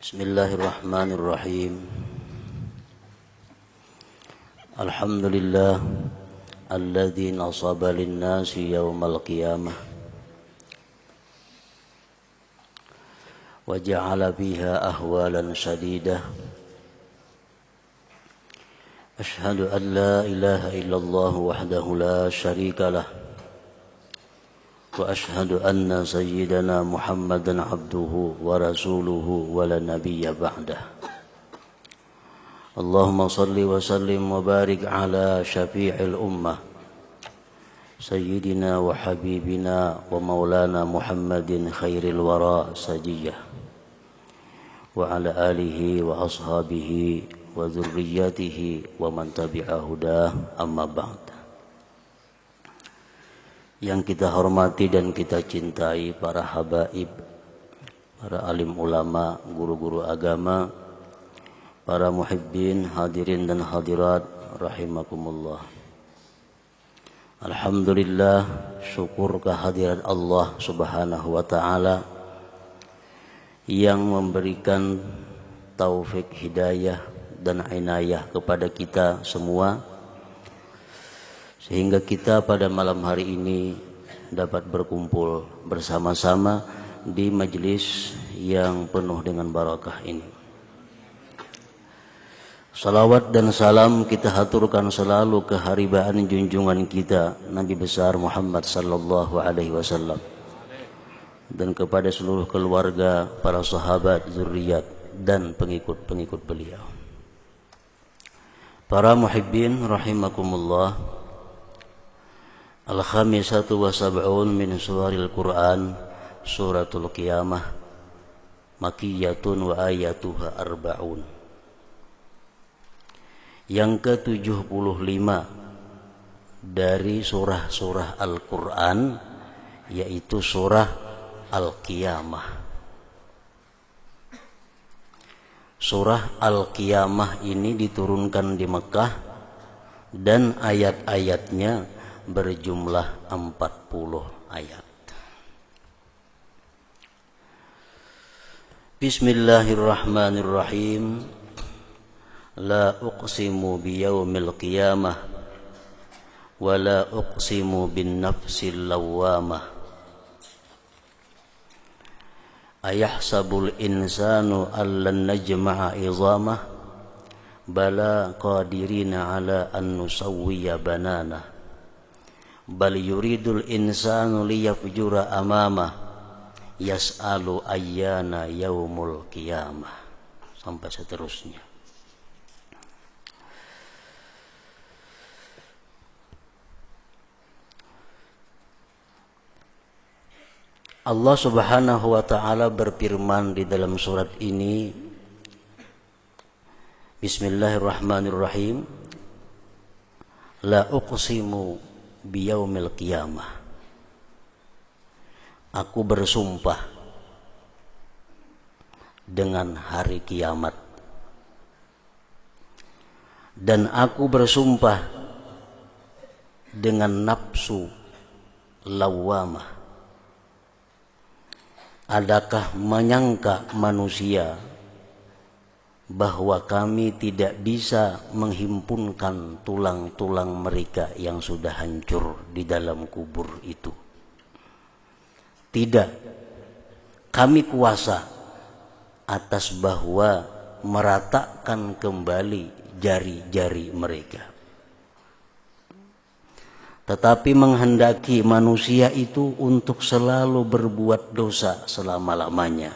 Bismillahirrahmanirrahim. Alhamdulillah alladzi nasaba lin-nasi yaumal qiyamah wa ja'ala fiha ahwalan shadidah. Ashhadu an la ilaha illallah wahdahu la syarika lah wa ashhadu anna sayyidana Muhammadan abduhu wa rasuluhu wa la nabiyya ba'dah. Allahumma salli wa sallim wa barik ala syafi'il ummah sayyidina wa habibina wa maulana Muhammadin khairil wara sajiyah wa ala alihi wa ashabihi wa dzurriyyatihi wa man tabi'a hudah, amma ba'd. Yang kita hormati dan kita cintai para habaib, para alim ulama, guru-guru agama, para muhibbin, hadirin dan hadirat rahimakumullah. Alhamdulillah, syukur kehadirat Allah Subhanahu wa taala yang memberikan taufik hidayah dan inayah kepada kita semua, sehingga kita pada malam hari ini dapat berkumpul bersama-sama di majelis yang penuh dengan barakah ini. Salawat dan salam kita haturkan selalu ke haribaan junjungan kita Nabi besar Muhammad sallallahu alaihi wasallam, dan kepada seluruh keluarga, para sahabat, zuriat dan pengikut-pengikut beliau. Para muhibbin rahimakumullah, Al-Khamisatu wa sab'un min suwaril Qur'an, suratul Qiyamah, makiyatun wa ayatuha arba'un. Yang ke-75 dari surah-surah Al-Qur'an, yaitu surah Al-Qiyamah. Surah Al-Qiyamah ini diturunkan di Mekah dan ayat-ayatnya berjumlah 40 ayat. Bismillahirrahmanirrahim. La uqsimu biyaumil qiyamah wa la uqsimu bin nafsil lawwamah. Ayahsabul insanu allan najma'a izamah bala qadirina ala an nusawwiya banana. Bal yuridul insanu liyafjura amamah yas'alu ayyana yaumul qiyamah, sampai seterusnya. Allah Subhanahu wa ta'ala berfirman di dalam surat ini, Bismillahirrahmanirrahim. La uqsimu biyaumil qiyamah. Aku bersumpah dengan hari kiamat, dan aku bersumpah dengan nafsu lawwamah. Adakah menyangka manusia bahwa kami tidak bisa menghimpunkan tulang-tulang mereka yang sudah hancur di dalam kubur itu? Tidak, kami kuasa atas bahwa meratakan kembali jari-jari mereka. Tetapi menghendaki manusia itu untuk selalu berbuat dosa selama-lamanya.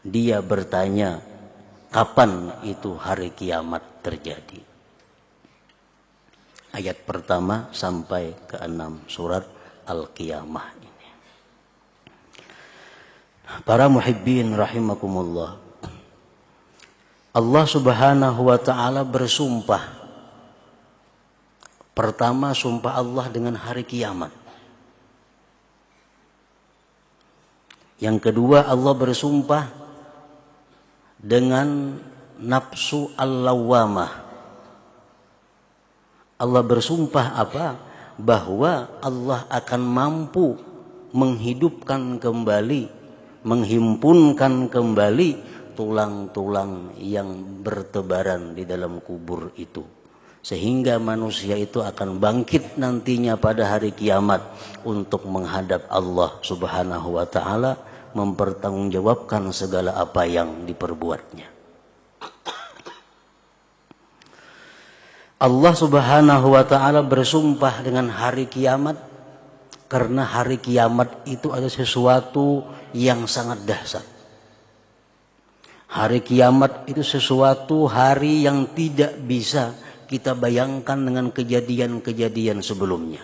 Dia bertanya, kapan itu hari kiamat terjadi? Ayat pertama sampai ke-6 surat Al-Qiyamah ini. Para muhibbin rahimakumullah, Allah Subhanahu wa ta'ala bersumpah. Pertama, sumpah Allah dengan hari kiamat. Yang kedua, Allah bersumpah dengan nafsu al-lawwamah. Allah bersumpah apa? Bahwa Allah akan mampu menghidupkan kembali menghimpunkan kembali tulang-tulang yang bertebaran di dalam kubur itu. Sehingga manusia itu akan bangkit nantinya pada hari kiamat untuk menghadap Allah Subhanahu wa ta'ala, mempertanggungjawabkan segala apa yang diperbuatnya. Allah Subhanahu wa ta'ala bersumpah dengan hari kiamat karena hari kiamat itu ada sesuatu yang sangat dahsyat. Hari kiamat itu sesuatu hari yang tidak bisa kita bayangkan dengan kejadian-kejadian sebelumnya.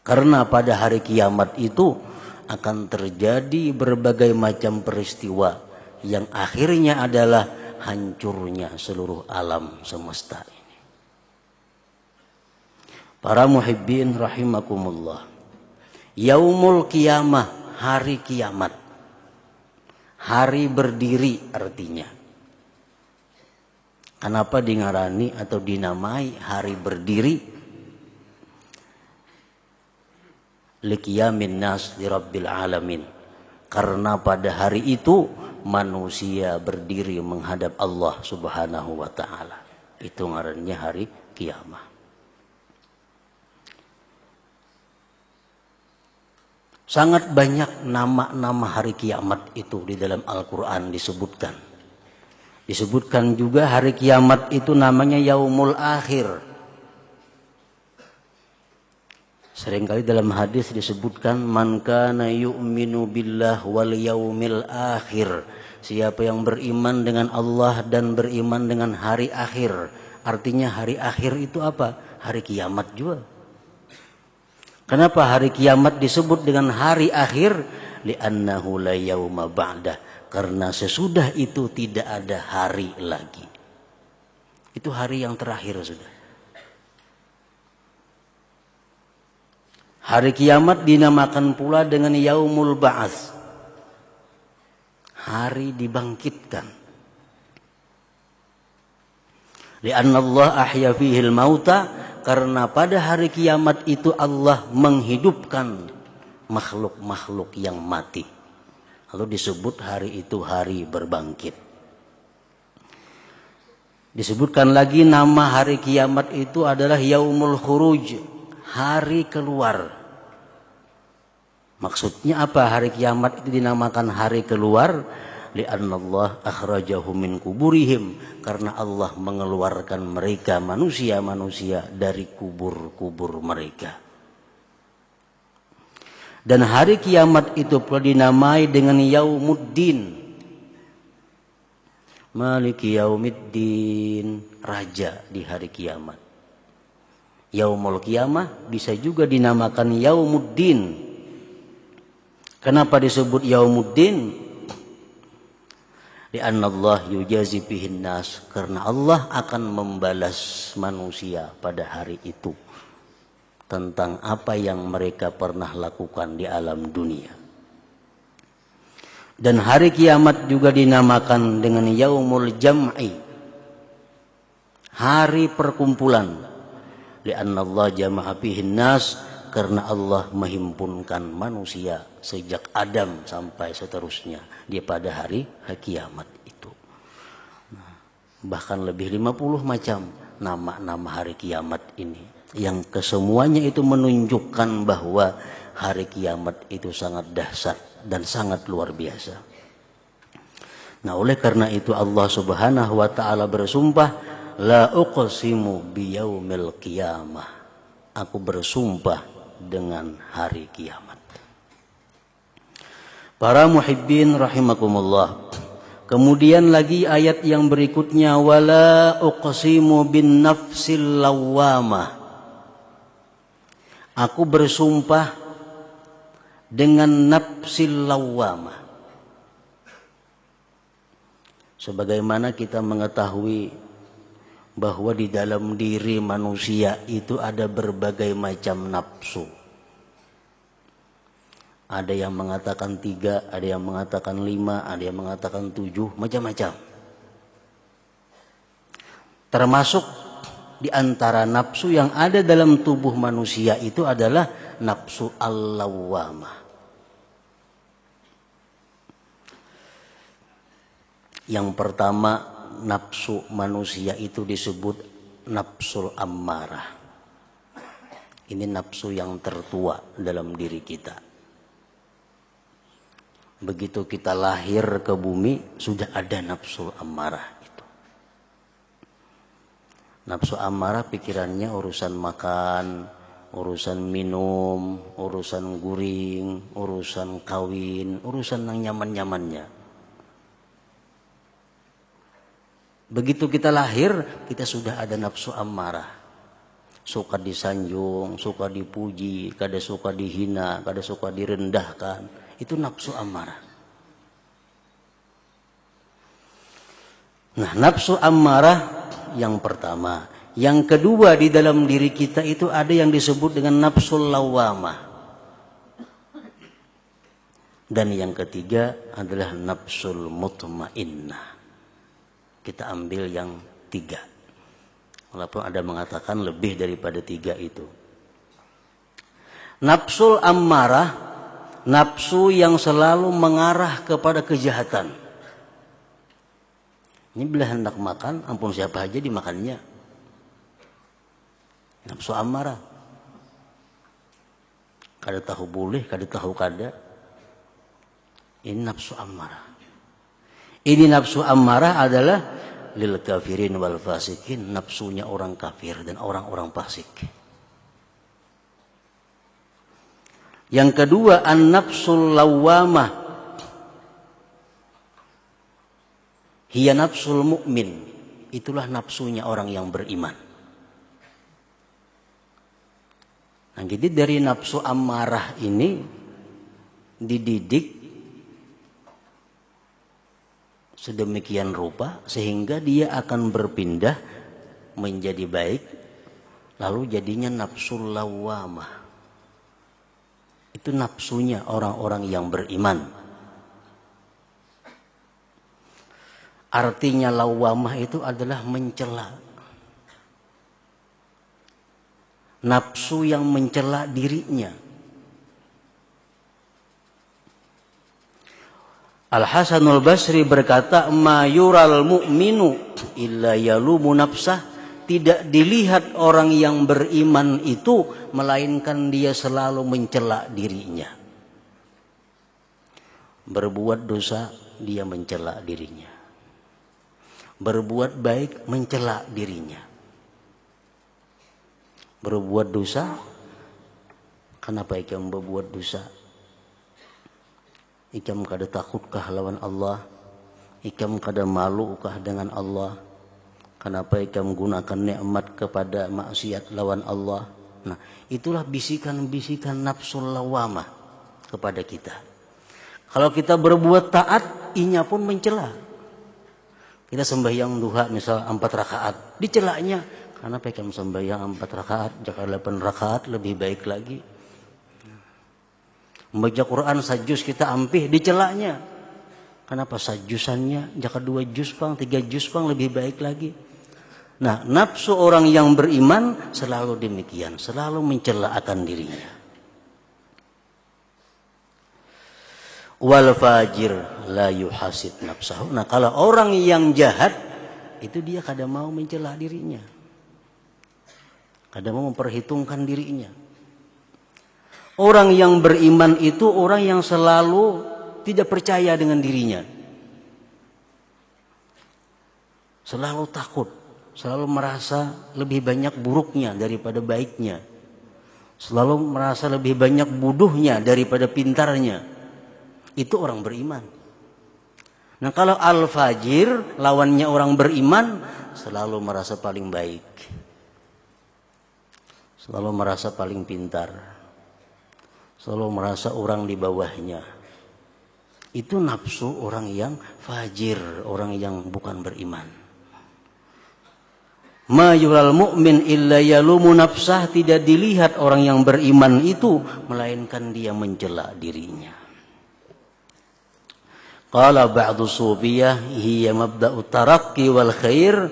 Karena pada hari kiamat itu akan terjadi berbagai macam peristiwa yang akhirnya adalah hancurnya seluruh alam semesta ini. Para muhibbin rahimakumullah. Yaumul qiyamah, hari kiamat. Hari berdiri artinya. Kenapa dingarani atau dinamai hari berdiri? Liqiyamin nas li rabbil alamin. Karena pada hari itu manusia berdiri menghadap Allah Subhanahu wa ta'ala. Itu ngarannya hari kiamat. Sangat banyak nama-nama hari kiamat itu di dalam Al-Quran disebutkan. Disebutkan juga hari kiamat itu namanya Yaumul Akhir. Seringkali dalam hadis disebutkan man kana yu'minu billah wal yaumil akhir. Siapa yang beriman dengan Allah dan beriman dengan hari akhir. Artinya hari akhir itu apa? Hari kiamat juga. Kenapa hari kiamat disebut dengan hari akhir? Li'annahu la yauma ba'dah. Karena sesudah itu tidak ada hari lagi. Itu hari yang terakhir sudah. Hari kiamat dinamakan pula dengan Yaumul Ba'ats. Hari dibangkitkan. Li'anna Allah ahya fihil mauta. Karena pada hari kiamat itu Allah menghidupkan makhluk-makhluk yang mati. Lalu disebut hari itu hari berbangkit. Disebutkan lagi nama hari kiamat itu adalah Yaumul Khuruj, hari keluar. Maksudnya apa hari kiamat itu dinamakan hari keluar? Li'anna Allah akhrajahum min kuburihim. Karena Allah mengeluarkan mereka manusia-manusia dari kubur-kubur mereka. Dan hari kiamat itu pula dinamai dengan Yaumuddin. Maliki Yaumiddin, raja di hari kiamat. Yaumul Qiyamah bisa juga dinamakan Yaumuddin. Kenapa disebut Yaumuddin? Li'anna Allah yujazi bihin nas. Karena Allah akan membalas manusia pada hari itu tentang apa yang mereka pernah lakukan di alam dunia. Dan hari kiamat juga dinamakan dengan Yaumul Jam'i, hari perkumpulan. Li'anna Allah jama'a fihin nas. Karena Allah menghimpunkan manusia sejak Adam sampai seterusnya dia pada hari kiamat itu. Bahkan lebih 50 macam nama-nama hari kiamat ini, yang kesemuanya itu menunjukkan bahwa hari kiamat itu sangat dahsyat dan sangat luar biasa. Nah, oleh karena itu Allah Subhanahu wa ta'ala bersumpah, la uqsimu biyaumil qiyamah. Aku bersumpah dengan hari kiamat. Para muhibbin rahimakumullah. Kemudian lagi ayat yang berikutnya, wala uqsimu bin nafsil lawwamah. Aku bersumpah dengan nafsil lawwamah. Sebagaimana kita mengetahui bahwa di dalam diri manusia itu ada berbagai macam nafsu. Ada yang mengatakan 3, ada yang mengatakan 5, ada yang mengatakan 7, macam-macam. Termasuk di antara nafsu yang ada dalam tubuh manusia itu adalah nafsu al-lawwamah. Yang pertama, nafsu manusia itu disebut nafsul ammarah. Ini nafsu yang tertua dalam diri kita. Begitu kita lahir ke bumi, sudah ada nafsul ammarah itu. Nafsu ammarah pikirannya urusan makan, urusan minum, urusan guring, urusan kawin, urusan yang nyaman-nyamannya. Begitu kita lahir, kita sudah ada nafsu ammarah. Suka disanjung, suka dipuji, kadang suka dihina, kadang suka direndahkan. Itu nafsu ammarah. Nah, nafsu ammarah yang pertama. Yang kedua, di dalam diri kita itu ada yang disebut dengan nafsul lawamah. Dan yang ketiga adalah nafsul mutmainnah. Kita ambil yang tiga. Walaupun ada mengatakan lebih daripada tiga itu. Nafsul ammarah, nafsu yang selalu mengarah kepada kejahatan. Ini bila hendak makan, ampun siapa aja dimakannya. Nafsu ammarah. Kada tahu boleh, kada tahu kada. Ini nafsu ammarah. Ini nafsu ammarah adalah lil kafirin wal fasikin, nafsunya orang kafir dan orang-orang fasik. Yang kedua, an-nafsul lawamah. Hiya nafsul mu'min. Itulah nafsunya orang yang beriman. Nah, jadi dari nafsu ammarah ini dididik sedemikian rupa sehingga dia akan berpindah menjadi baik, lalu jadinya nafsul lawamah. Itu nafsunya orang-orang yang beriman. Artinya lawamah itu adalah mencela. Nafsu yang mencela dirinya. Al-Hasanul Basri berkata, "Ma yural mu'minu illa yalumu nafsah." Tidak dilihat orang yang beriman itu melainkan dia selalu mencela dirinya. Berbuat dosa dia mencela dirinya. Berbuat baik mencela dirinya. Berbuat dosa, kenapa ikam berbuat dosa? Ikam kada takutkah lawan Allah? Ikam kada malukah dengan Allah? Kenapa ikam gunakan nikmat kepada maksiat lawan Allah? Nah, itulah bisikan-bisikan nafsul lawamah kepada kita. Kalau kita berbuat taat, inya pun mencela. Kita sembahyang duha misal 4 rakaat, dicelaknya. Kenapa ikam sembahyang 4 rakaat, jika 8 rakaat lebih baik lagi. Membaca Quran sajus kita ampih, dicelaknya. Kenapa sajusannya, jika 2 juz pang, 3 juz pang lebih baik lagi. Nah, nafsu orang yang beriman selalu demikian, selalu mencela akan dirinya. Wal fajir la yuhasid nafsahu. Nah, kalau orang yang jahat itu dia kada mau mencela dirinya. Kada mau memperhitungkan dirinya. Orang yang beriman itu orang yang selalu tidak percaya dengan dirinya. Selalu takut. Selalu merasa lebih banyak buruknya daripada baiknya. Selalu merasa lebih banyak bodohnya daripada pintarnya. Itu orang beriman. Nah, kalau al-fajir, lawannya orang beriman, selalu merasa paling baik. Selalu merasa paling pintar. Selalu merasa orang di bawahnya. Itu nafsu orang yang fajir, orang yang bukan beriman. Ma yural mu'min illa yalumu nafsah. Tidak dilihat orang yang beriman itu melainkan dia mencela dirinya. Qala ba'du sufiyah hiya mabda'u tarakki wal khair.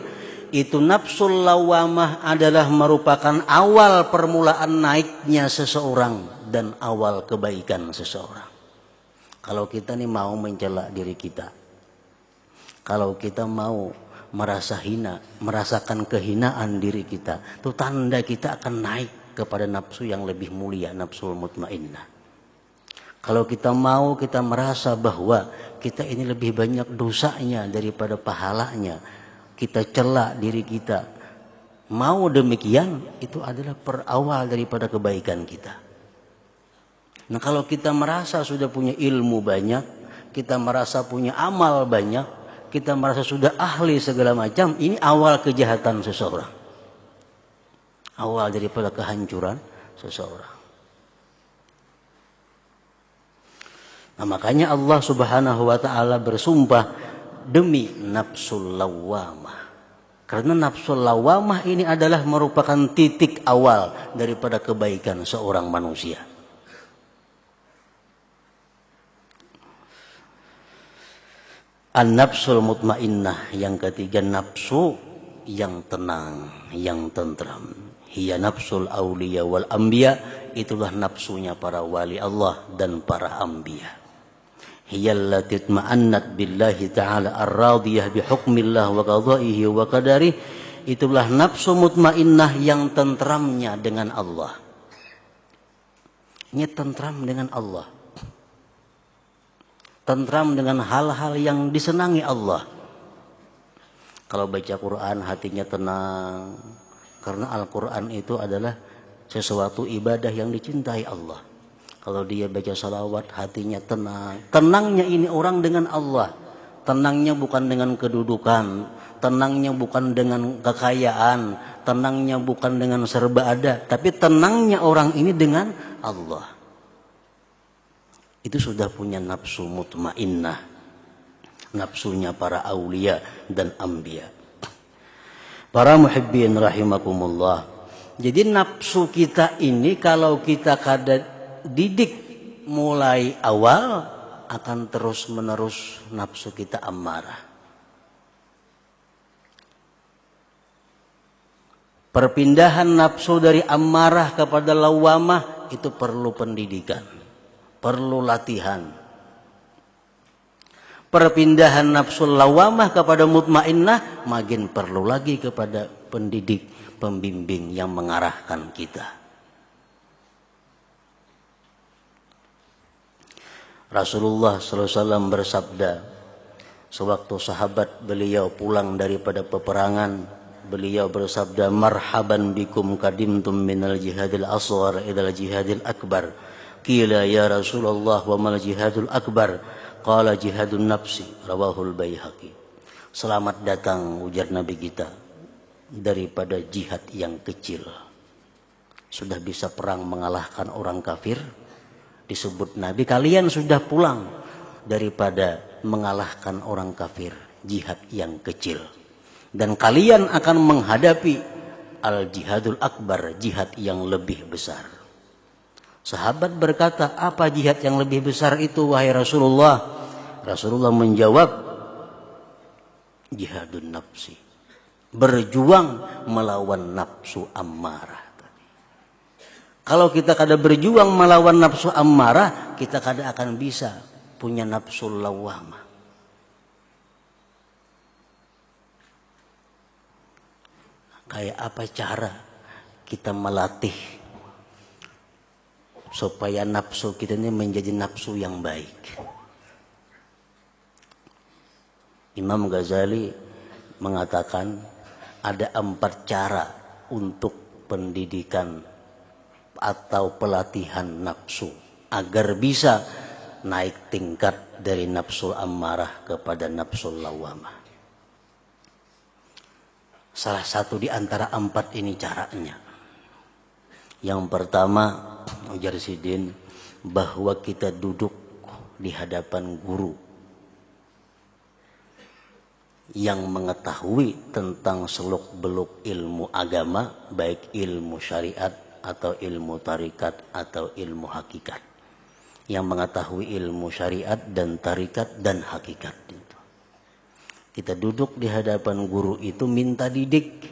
Itu nafsul lawamah adalah merupakan awal permulaan naiknya seseorang dan awal kebaikan seseorang. Kalau kita nih mau mencela diri kita, Kalau kita mau merasa hina, merasakan kehinaan diri kita, itu tanda kita akan naik kepada nafsu yang lebih mulia, nafsul mutmainnah. Kalau kita mau, kita merasa bahwa kita ini lebih banyak dosanya daripada pahalanya, kita cela diri kita, mau demikian, itu adalah perawal daripada kebaikan kita. Nah, kalau kita merasa sudah punya ilmu banyak, kita merasa punya amal banyak, kita merasa sudah ahli segala macam, ini awal kejahatan seseorang. Awal daripada kehancuran seseorang. Nah, makanya Allah Subhanahu wa taala bersumpah demi nafsul lawwamah. Karena nafsul lawwamah ini adalah merupakan titik awal daripada kebaikan seorang manusia. An-nafsul mutmainnah, yang ketiga nafsu yang tenang, yang tentram. Hiya nafsul auliya wal anbiya, itulah nafsunya para wali Allah dan para anbiya. Hiya allati tma'annat billahi ta'ala ar-radiyah bihukmillah wa qadaihi wa qadarih, itulah nafsu mutmainnah yang tentramnya dengan Allah. Ini tentram dengan Allah. Tentram dengan hal-hal yang disenangi Allah. Kalau baca Quran hatinya tenang, karena Al-Quran itu adalah sesuatu ibadah yang dicintai Allah. Kalau dia baca salawat hatinya tenang. Tenangnya ini orang dengan Allah. Tenangnya bukan dengan kedudukan, tenangnya bukan dengan kekayaan, tenangnya bukan dengan serba ada, tapi tenangnya orang ini dengan Allah. Itu sudah punya nafsu mutmainnah, nafsunya para aulia dan anbiya. Para muhibbin rahimakumullah. Jadi nafsu kita ini kalau kita kada didik mulai awal, akan terus menerus nafsu kita amarah. Perpindahan nafsu dari amarah kepada lawamah itu perlu pendidikan, perlu latihan. Perpindahan nafsu lawamah kepada mutmainnah makin perlu lagi kepada pendidik, pembimbing yang mengarahkan kita. Rasulullah SAW bersabda, sewaktu sahabat beliau pulang daripada peperangan, beliau bersabda, marhaban bikum kadimtum minal jihadil asghar ilal jihadil akbar. Qila ya Rasulullah wa mal jihadul akbar? Qala jihadun nafsi, rawahul Baihaqi. Selamat datang, ujar Nabi kita, daripada jihad yang kecil. Sudah bisa perang mengalahkan orang kafir, disebut Nabi, kalian sudah pulang daripada mengalahkan orang kafir, jihad yang kecil. Dan kalian akan menghadapi al-jihadul akbar, jihad yang lebih besar. Sahabat berkata, apa jihad yang lebih besar itu wahai Rasulullah? Rasulullah menjawab, jihadun nafsi, berjuang melawan nafsu ammarah. Kalau kita kada berjuang melawan nafsu ammarah, kita kada akan bisa punya nafsu lawamah. Kayak apa cara kita melatih supaya nafsu kita ini menjadi nafsu yang baik? Imam Ghazali mengatakan ada 4 cara untuk pendidikan atau pelatihan nafsu agar bisa naik tingkat dari nafsu ammarah kepada nafsu lawamah. Salah satu di antara 4 ini caranya. Yang pertama, ujar Sidin, bahwa kita duduk di hadapan guru yang mengetahui tentang seluk-beluk ilmu agama, baik ilmu syariat atau ilmu tarikat atau ilmu hakikat. Yang mengetahui ilmu syariat dan tarikat dan hakikat itu. Kita duduk di hadapan guru itu minta didik.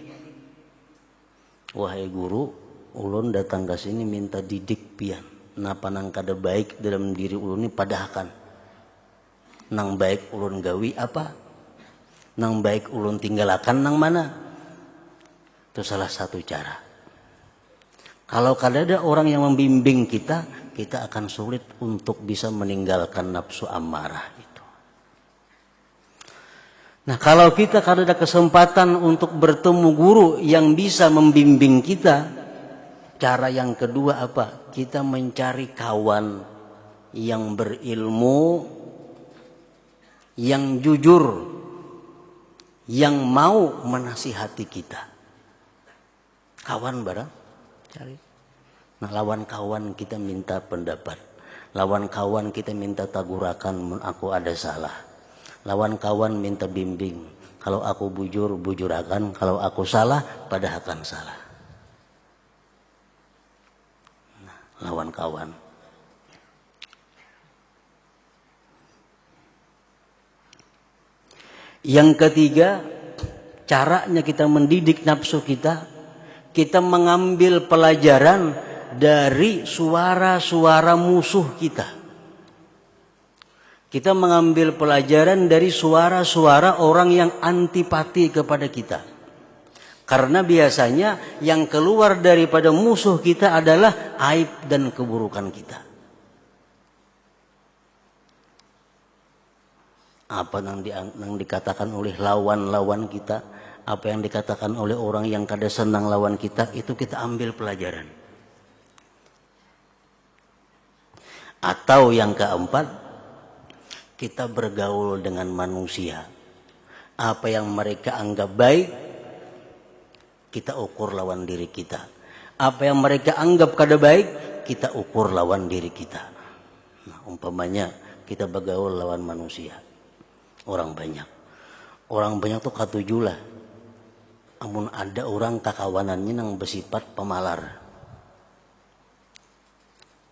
Wahai guru, ulun datang ke sini minta didik pian. Napa nang kada baik dalam diri ulun ini padahkan. Nang baik ulun gawi apa? Nang baik ulun tinggalakan nang mana? Itu salah satu cara. Kalau kadada orang yang membimbing kita, kita akan sulit untuk bisa meninggalkan nafsu amarah itu. Nah, kalau kita kadada kesempatan untuk bertemu guru yang bisa membimbing kita, cara yang kedua apa? Kita mencari kawan yang berilmu, yang jujur, yang mau menasihati kita. Kawan barang cari. Nah, lawan kawan kita minta pendapat. Lawan kawan kita minta tagurakan, aku ada salah. Lawan kawan minta bimbing. Kalau aku bujur, bujurakan. Kalau aku salah, padahakan salah. Nah, lawan kawan. Yang ketiga, caranya kita mendidik nafsu kita, kita mengambil pelajaran dari suara-suara musuh kita. Kita mengambil pelajaran dari suara-suara orang yang antipati kepada kita. Karena biasanya yang keluar daripada musuh kita adalah aib dan keburukan kita. Apa yang dikatakan oleh lawan-lawan kita, apa yang dikatakan oleh orang yang kada senang lawan kita, itu kita ambil pelajaran. Atau yang keempat, kita bergaul dengan manusia. Apa yang mereka anggap baik, kita ukur lawan diri kita. Apa yang mereka anggap kada baik, kita ukur lawan diri kita. Nah, umpamanya kita bergaul lawan manusia. Orang banyak tuh katuju lah. Amun ada orang kakawanannya yang bersifat pemalar,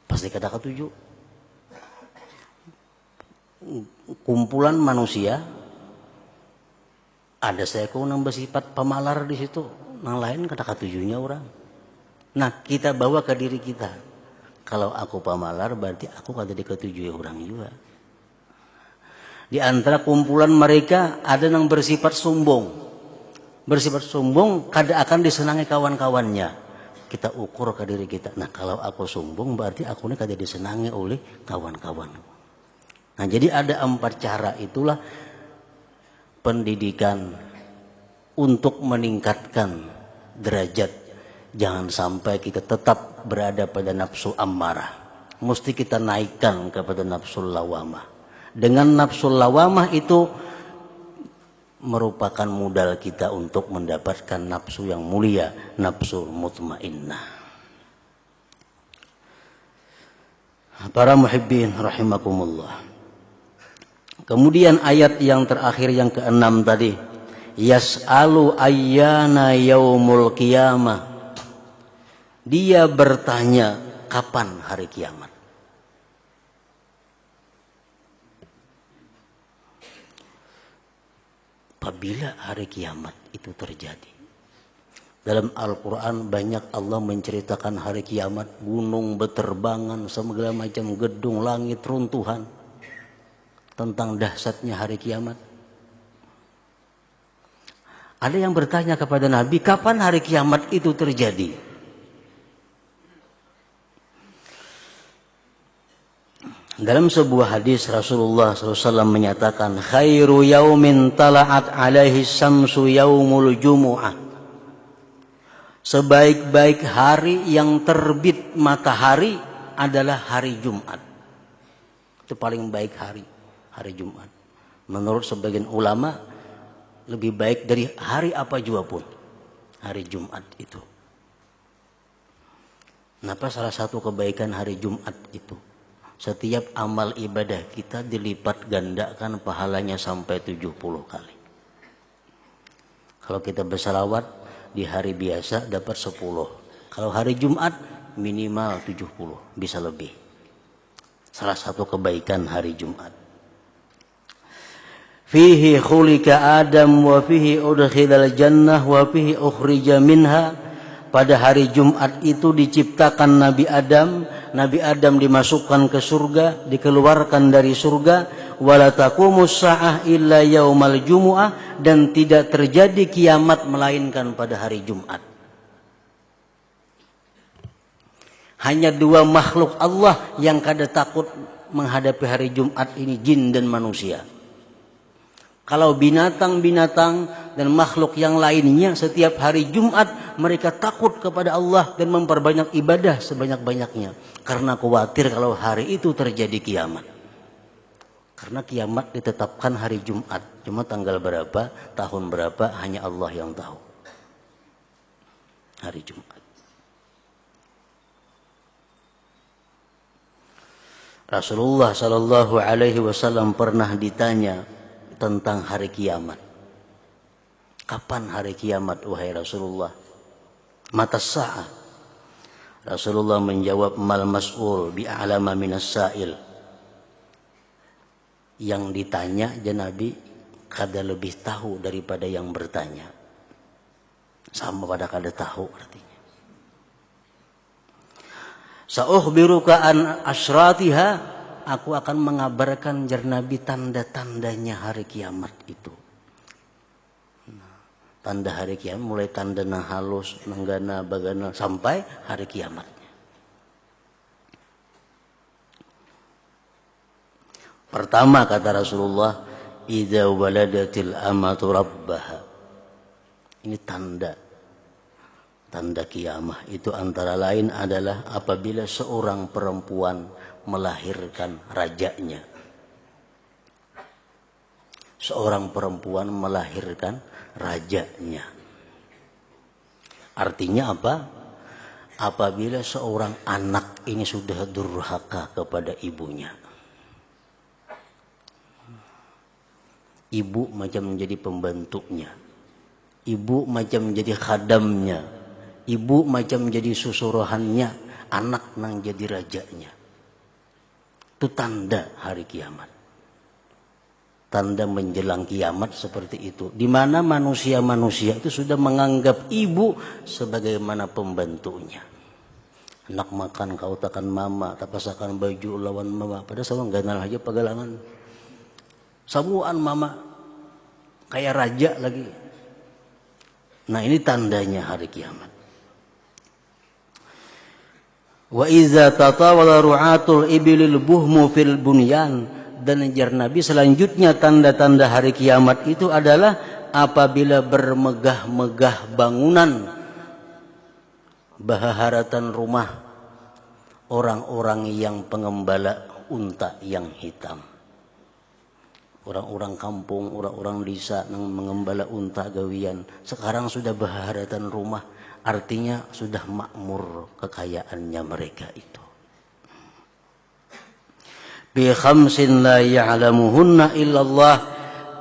pasti kada katuju. Kumpulan manusia, ada seekor yang bersifat pemalar di situ, yang lain kada katujunya orang. Nah, kita bawa ke diri kita. Kalau aku pemalar, berarti aku kada diketujui orang juga. Di antara kumpulan mereka ada yang bersifat sombong. Bersifat sombong kada akan disenangi kawan-kawannya. Kita ukur ke diri kita. Nah, kalau aku sombong berarti aku ini kada disenangi oleh kawan-kawan. Nah, jadi ada 4 cara, itulah pendidikan untuk meningkatkan derajat. Jangan sampai kita tetap berada pada nafsu ammarah. Mesti kita naikkan kepada nafsu lawamah. Dengan nafsu lawamah itu merupakan modal kita untuk mendapatkan nafsu yang mulia, nafsu mutmainnah. Para muhibbin rahimakumullah. Kemudian ayat yang terakhir yang ke-6 tadi, yas'alu ayyana yaumul qiyamah. Dia bertanya kapan hari kiamat. Apabila hari kiamat itu terjadi. Dalam Al-Quran banyak Allah menceritakan hari kiamat, gunung berterbangan, segala macam gedung, langit runtuhan. Tentang dahsyatnya hari kiamat. Ada yang bertanya kepada Nabi, kapan hari kiamat itu terjadi? Dalam sebuah hadis Rasulullah SAW menyatakan, khairu yaumin tala'at alaihi samsu yaumul jumu'ah. Sebaik-baik hari yang terbit matahari adalah hari Jumat. Itu paling baik hari Jumat. Menurut sebagian ulama, lebih baik dari hari apa juga pun, hari Jumat itu. Kenapa salah satu kebaikan hari Jumat itu? Setiap amal ibadah kita dilipat gandakan pahalanya sampai 70 kali. Kalau kita bersalawat di hari biasa dapat 10. Kalau hari Jumat minimal 70, bisa lebih. Salah satu kebaikan hari Jumat. Fihi khulika Adam wa fihi udkhilal jannah wa fihi ukhrija minha. Pada hari Jumat itu diciptakan Nabi Adam. Nabi Adam dimasukkan ke surga, dikeluarkan dari surga. wala taqumus sa'ah illa yaumal jumu'ah, dan tidak terjadi kiamat melainkan pada hari Jumat. Hanya dua makhluk Allah yang kada takut menghadapi hari Jumat ini, jin dan manusia. Kalau binatang-binatang dan makhluk yang lainnya setiap hari Jumat mereka takut kepada Allah dan memperbanyak ibadah sebanyak-banyaknya. Karena khawatir kalau hari itu terjadi kiamat. Karena kiamat ditetapkan hari Jumat. Cuma tanggal berapa, tahun berapa, hanya Allah yang tahu. Hari Jumat. Rasulullah Shallallahu Alaihi Wasallam pernah ditanya tentang hari kiamat. Kapan hari kiamat, wahai Rasulullah? Mata sa'ah. Rasulullah menjawab, mal mas'ul bi'alama minas sa'il. Yang ditanya Nabi kada lebih tahu daripada yang bertanya. Sama pada kada tahu artinya. Sa'ukhbiruka an asyratiha, aku akan mengabarkan jar Nabi tanda-tandanya hari kiamat itu. Tanda hari kiamat mulai tanda nang halus, nanggana, bagana sampai hari kiamatnya. Pertama kata Rasulullah, idza waladatil amatu rabbaha. Ini tanda kiamat itu antara lain adalah apabila seorang perempuan melahirkan rajanya. Seorang perempuan melahirkan rajanya. Artinya apa? Apabila seorang anak ini sudah durhaka kepada ibunya. Ibu macam menjadi pembantunya. Ibu macam menjadi khadamnya. Ibu macam menjadi susuruhannya. Anak nang jadi rajanya. Itu tanda hari kiamat. Tanda menjelang kiamat seperti itu. Di mana manusia-manusia itu sudah menganggap ibu sebagaimana pembantunya. Anak makan kau takkan mama, tapasakan baju lawan mama. Padahal sama ganal aja pagalangan. Samuan mama kayak raja lagi. Nah ini tandanya hari kiamat. Wa iza tatawala ru'atul ibilil buhmu fil bunyan, dan jar Nabi selanjutnya tanda-tanda hari kiamat itu adalah apabila bermegah-megah bangunan, bahaharatan rumah orang-orang yang pengembala unta yang hitam. Orang-orang kampung, orang-orang desa yang mengembala unta gawian sekarang sudah bahaharatan rumah. Artinya sudah makmur kekayaannya mereka itu. Bi khamsin la ya'lamuhunna illallah,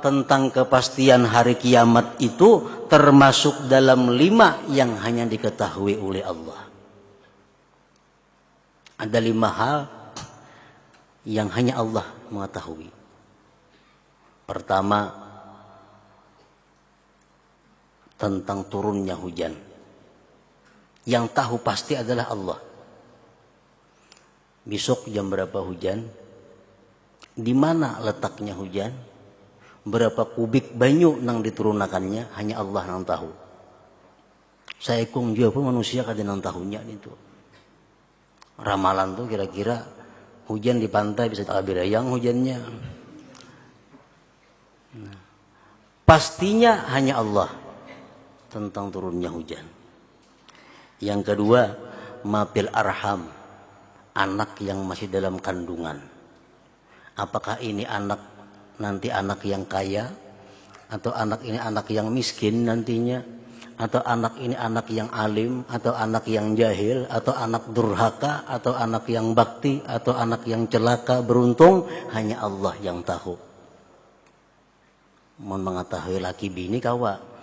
tentang kepastian hari kiamat itu termasuk dalam 5 yang hanya diketahui oleh Allah. Ada 5 hal yang hanya Allah mengetahui. Pertama, tentang turunnya hujan. Yang tahu pasti adalah Allah. Besok jam berapa hujan? Di mana letaknya hujan? Berapa kubik banyu nang diturunakannya? Hanya Allah nang tahu. Saya kung jua pun manusia kada nang tahunya itu. Ramalan tuh kira-kira hujan di pantai bisa tak birayang hujannya. Nah, pastinya hanya Allah tentang turunnya hujan. Yang kedua, mafil arham, anak yang masih dalam kandungan. Apakah ini anak nanti anak yang kaya, atau anak ini anak yang miskin nantinya, atau anak ini anak yang alim, atau anak yang jahil, atau anak durhaka, atau anak yang bakti, atau anak yang celaka beruntung, hanya Allah yang tahu. Mau mengetahui laki bini kawa.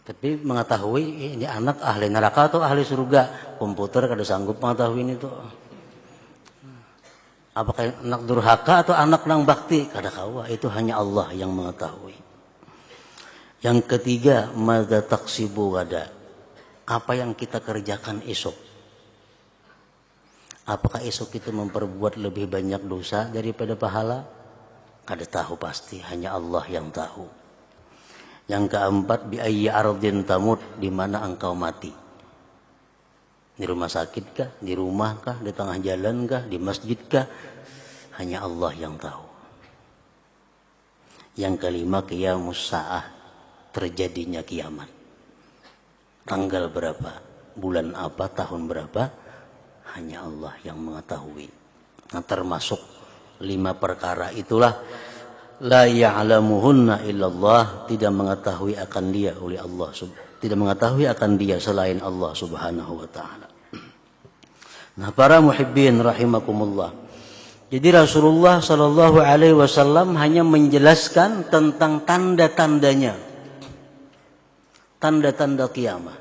Tapi mengetahui ini anak ahli neraka atau ahli surga, komputer kada sanggup mengetahui ini tuh. Apakah anak durhaka atau anak nang bakti, kada kawa, itu hanya Allah yang mengetahui. Yang ketiga, madza taksibu gada, apa yang kita kerjakan esok. Apakah esok kita memperbuat lebih banyak dosa daripada pahala? Kada tahu pasti, hanya Allah yang tahu. Yang keempat, bi ayyi ardin tamut, di mana engkau mati. Di rumah sakit kah, di rumah kah, di tengah jalan kah, di masjid kah? Hanya Allah yang tahu. Yang kelima, qiyamus sa'ah, terjadinya kiamat. Tanggal berapa, bulan apa, tahun berapa, hanya Allah yang mengetahui. Nah, termasuk 5 perkara itulah la ya'lamuhunna illallah, tidak mengetahui akan dia oleh Allah, tidak mengetahui akan dia selain Allah Subhanahu wa taala. Nah, para muhibbin rahimakumullah. Jadi Rasulullah sallallahu alaihi wasallam hanya menjelaskan tentang tanda-tandanya. Tanda-tanda kiamat.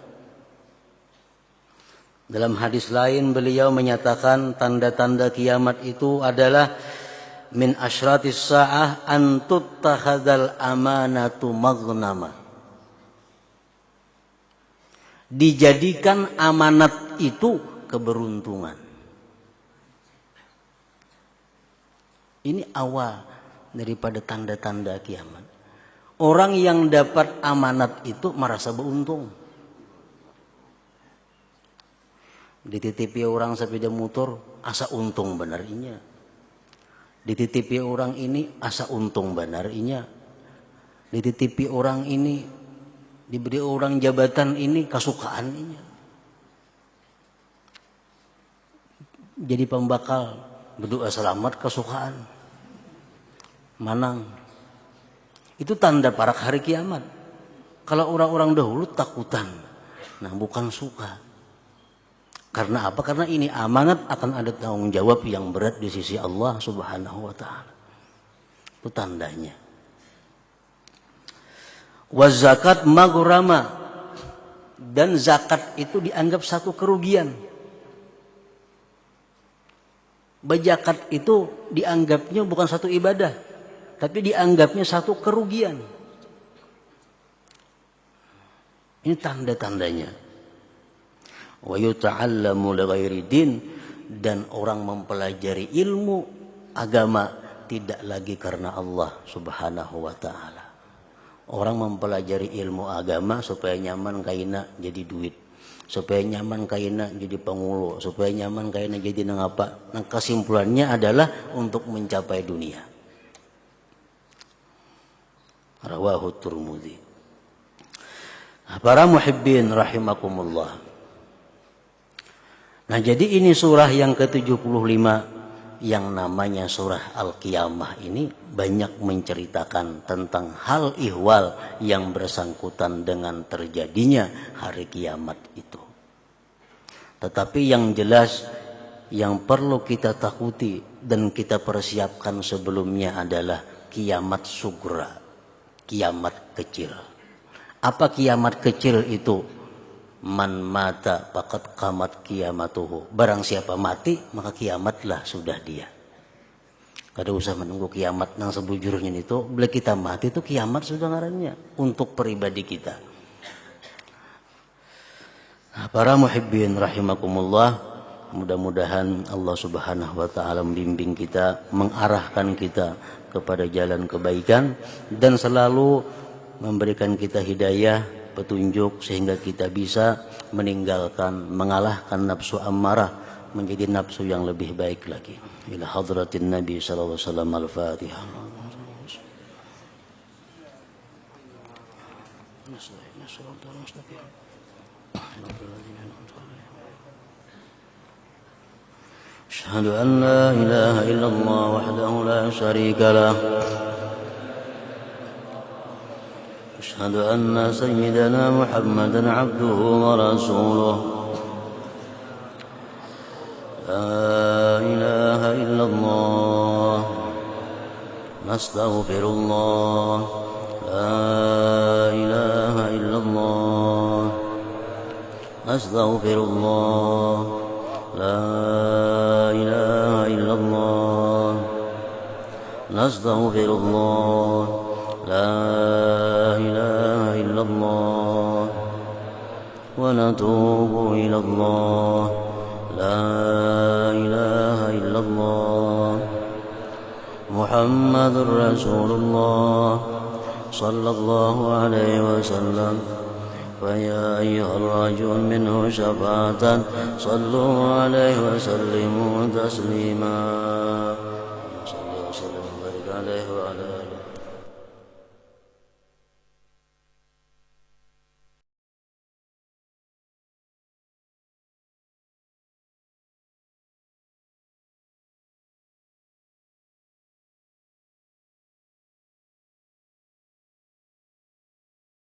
Dalam hadis lain beliau menyatakan tanda-tanda kiamat itu adalah min asyratis sa'ah an tuttakhadzal amanatu maghnama. Dijadikan amanat itu keberuntungan. Ini awal daripada tanda-tanda kiamat. Orang yang dapat amanat itu merasa beruntung. Dititipi orang sepeda motor, asa untung benar inya. Dititipi orang ini, asa untung benar inya. Dititipi orang ini, diberi orang jabatan ini, kasukaan inya. Jadi pembakal, berdoa selamat, kasukaan. Manang. Itu tanda para hari kiamat. Kalau orang-orang dahulu takutan. Nah, bukan suka. Karena apa? Karena ini amanat, akan ada tanggung jawab yang berat di sisi Allah Subhanahu wa taala. Itu tandanya. Wa zakat maghrama, dan zakat itu dianggap satu kerugian. Berzakat itu dianggapnya bukan satu ibadah, tapi dianggapnya satu kerugian. Ini tanda-tandanya. Wa yuta'allamu lighairi din, dan orang mempelajari ilmu agama tidak lagi karena Allah Subhanahu wa taala. Orang mempelajari ilmu agama supaya nyaman kaina jadi duit, supaya nyaman kaina jadi pengulo, supaya nyaman kaina jadi nangapa. Nah, kesimpulannya adalah untuk mencapai dunia. Rawahu Tirmidzi. Para muhibbin rahimakumullah. Nah, jadi ini surah yang ke-75 yang namanya surah Al-Qiyamah ini banyak menceritakan tentang hal ihwal yang bersangkutan dengan terjadinya hari kiamat itu. Tetapi yang jelas yang perlu kita takuti dan kita persiapkan sebelumnya adalah kiamat sugra, kiamat kecil. Apa kiamat kecil itu? Man mata faqad qamat qiyamatuhu. Barang siapa mati, maka kiamatlah sudah dia. Kada usah menunggu kiamat nang sebujurnya itu. Bila kita mati itu kiamat sudah ngarannya untuk pribadi kita. Nah, para muhibbin rahimakumullah, mudah-mudahan Allah Subhanahu wa taala membimbing kita, mengarahkan kita kepada jalan kebaikan dan selalu memberikan kita hidayah, petunjuk, sehingga kita bisa meninggalkan, mengalahkan nafsu ammarah menjadi nafsu yang lebih baik lagi. Ila hadratin Nabi sallallahu alaihi wasallam. Al-Fatihah. Asyhadu an la ilaha illallah wahdahu la syarika lah. أشهد أن سيدنا محمدا عبده ورسوله لا إله إلا الله نستغفر الله لا إله إلا الله نستغفر الله لا إله إلا الله نستغفر الله لا إله إلا الله ونتوب إلى الله لا إله إلا الله محمد رسول الله صلى الله عليه وسلم فيا أيها الراجون منه شفاعة صلوا عليه وسلموا تسليما